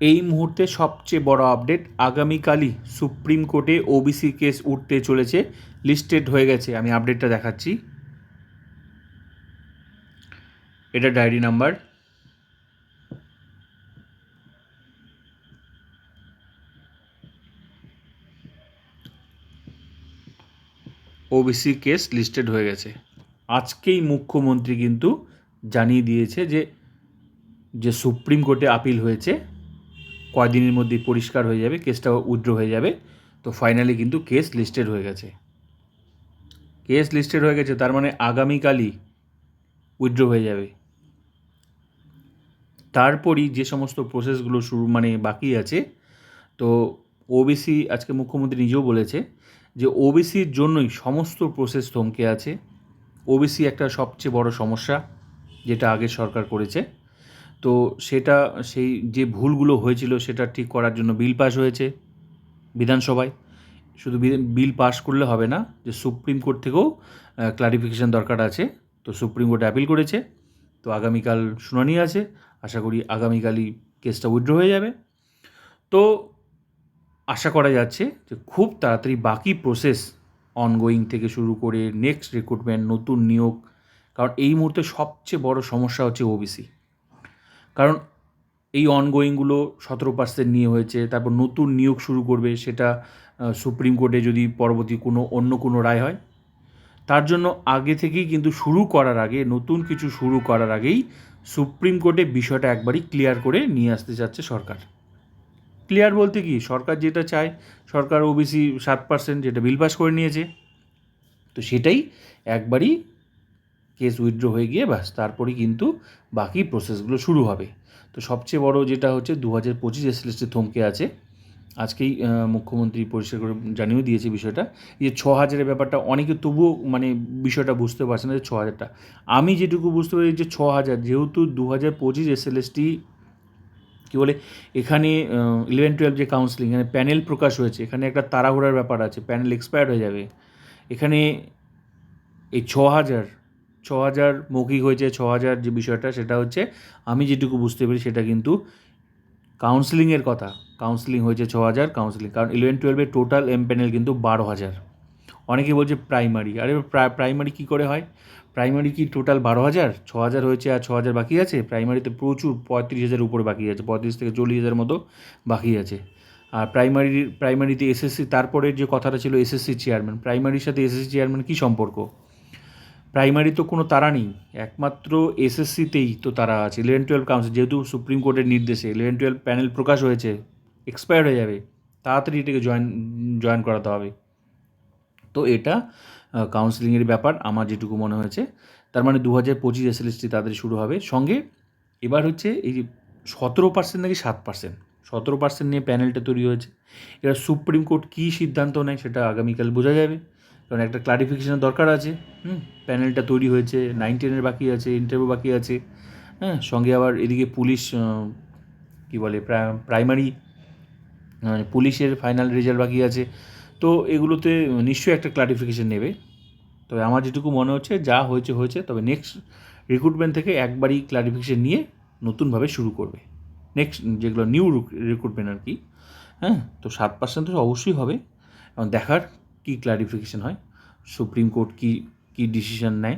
এই মুহূর্তে সবচেয়ে বড় আপডেট, আগামীকালই সুপ্রিম কোর্টে ওবিসি কেস উঠতে চলেছে, লিস্টেড হয়ে গেছে। আমি আপডেটটা দেখাচ্ছি, এটা diary number. OBC case listed হয়ে গেছে। আজকেই মুখ্যমন্ত্রী কিন্তু জানিয়ে দিয়েছে যে সুপ্রিম কোর্টে আপিল হয়েছে, কয়দিনের মধ্যেই পরিষ্কার হয়ে যাবে, কেসটা উইথড্র হয়ে যাবে। তো ফাইনালি কিন্তু কেস লিস্টেড হয়ে গেছে। কেস লিস্টেড হয়ে গেছে, তার মানে আগামীকালই উইথড্র হয়ে যাবে। তারপরই যে সমস্ত প্রসেসগুলো বাকি আছে, তো ওবিসি আজকে মুখ্যমন্ত্রী নিজেও বলেছে যে ওবিসির জন্যই সমস্ত প্রসেস থমকে আছে। ওবিসি একটা সবচেয়ে বড় সমস্যা, যেটা আগের সরকার করেছে। তো সেই যে ভুলগুলো হয়েছিল সেটা ঠিক করার জন্য বিল পাস হয়েছে বিধানসভায়। শুধু বিল পাস করলে হবে না, যে সুপ্রিম কোর্ট থেকেও ক্লারিফিকেশান দরকার আছে। তো সুপ্রিম কোর্টে অ্যাপিল করেছে, তো আগামীকাল শুনানি আছে। আশা করি আগামীকালই কেসটা উইথড্র হয়ে যাবে। তো আশা করা যাচ্ছে যে খুব তাড়াতাড়ি বাকি প্রসেস, অনগোয়িং থেকে শুরু করে নেক্সট রিক্রুটমেন্ট, নতুন নিয়োগ, কারণ এই মুহূর্তে সবচেয়ে বড় সমস্যা হচ্ছে ওবিসি। কারণ এই অনগোয়িংগুলো 17% নিয়ে হয়েছে, তারপর নতুন নিয়োগ শুরু করবে, সেটা সুপ্রিম কোর্টে যদি পরবর্তী অন্য কোনো রায় হয়, তার জন্য আগে থেকেই কিন্তু নতুন কিছু শুরু করার আগেই সুপ্রিম কোর্টে বিষয়টা একবারই ক্লিয়ার করে নিয়ে আসতে চাচ্ছে সরকার। ক্লিয়ার বলতে কি, সরকার যেটা চায়, সরকার ওবিসি 7% যেটা বিল পাস করে নিয়েছে, তো সেটাই একবারই কেস উইথড্র হয়ে গিয়ে ব্যাস তারপরেই কিন্তু বাকি প্রসেসগুলো শুরু হবে। তো সবচেয়ে বড় যেটা হচ্ছে 2025 এসএলএসটি থমকে আছে। আজকেই মুখ্যমন্ত্রী পরিষ্কার করে জানিয়েও দিয়েছে বিষয়টা, যে 6,000-এর ব্যাপারটা অনেকে তবুও বিষয়টা বুঝতে পারছে না যে 6,000টা। আমি যেটুকু বুঝতে পারি যে 6,000, যেহেতু 2025 এসএলএসটি কী বলে, এখানে 11-12 যে কাউন্সিলিং, এখানে প্যানেল প্রকাশ হয়েছে, এখানে একটা তাড়াহুড়ার ব্যাপার আছে, প্যানেল এক্সপায়ার্ড হয়ে যাবে। এখানে এই 6,000 মৌখিক হয়েছে, 6,000 যে বিষয়টা, সেটা হচ্ছে আমি যেটুকু বুঝতে পারি সেটা কিন্তু কাউন্সিলিংয়ের কথা। কাউন্সিলিং হয়েছে 6,000 কাউন্সিলিং, কারণ 11-12-এর টোটাল প্যানেল কিন্তু 12,000। অনেকে বলছে প্রাইমারি, আরে প্রাইমারি কী করে হয়? প্রাইমারি কি টোটাল 12,000? 6,000 হয়েছে আর 6,000 বাকি আছে? প্রাইমারিতে প্রচুর 35,000 উপরে বাকি আছে, 35 থেকে 40,000 মতো বাকি আছে। আর প্রাইমারিতে এসএসসি, তারপরের যে কথাটা ছিল এসএসসি চেয়ারম্যান, প্রাইমারির সাথে এসএসসি চেয়ারম্যান কী সম্পর্ক? প্রাইমারি তো কোনো তারা নেই, একমাত্র এসএসসিতেই তো তারা আছে। 11-12 কাউন্সিল, যেহেতু সুপ্রিম কোর্টের নির্দেশে 11-12 প্যানেল প্রকাশ হয়েছে, এক্সপায়ার হয়ে যাবে, তাড়াতাড়ি এটাকে জয়েন করাতে হবে। তো এটা কাউন্সিলিংয়ের ব্যাপার আমার যেটুকু মনে হয়েছে। তার মানে 2025 এসএলএসটি তাদের শুরু হবে। সঙ্গে এবার হচ্ছে এই যে 17% নাকি 7%, 17% নিয়ে প্যানেলটা তৈরি হয়েছে। এবার সুপ্রিম কোর্ট কী সিদ্ধান্ত নেয় সেটা আগামীকাল বোঝা যাবে, কারণ একটা ক্লারিফিকেশনের দরকার আছে। প্যানেলটা তৈরি হয়েছে, 9-10-এর বাকি আছে, ইন্টারভিউ বাকি আছে। সঙ্গে আবার এদিকে পুলিশ কী বলে, প্রাইমারি পুলিশের ফাইনাল রেজাল্ট বাকি আছে। তো এগুলোতে নিশ্চয়ই একটা ক্লারিফিকেশন নেবে। তবে আমার যেটুকু মনে হচ্ছে, যা হয়েছে হয়েছে, তবে নেক্সট রিক্রুটমেন্ট থেকে একবারই ক্লারিফিকেশন নিয়ে নতুনভাবে শুরু করবে। নেক্সট যেগুলো নিউ রিক্রুটমেন্ট আর কি। তো 7% তো অবশ্যই হবে, এবং দেখার কী ক্লারিফিকেশন হয়, সুপ্রিম কোর্ট কী ডিসিশন নেয়।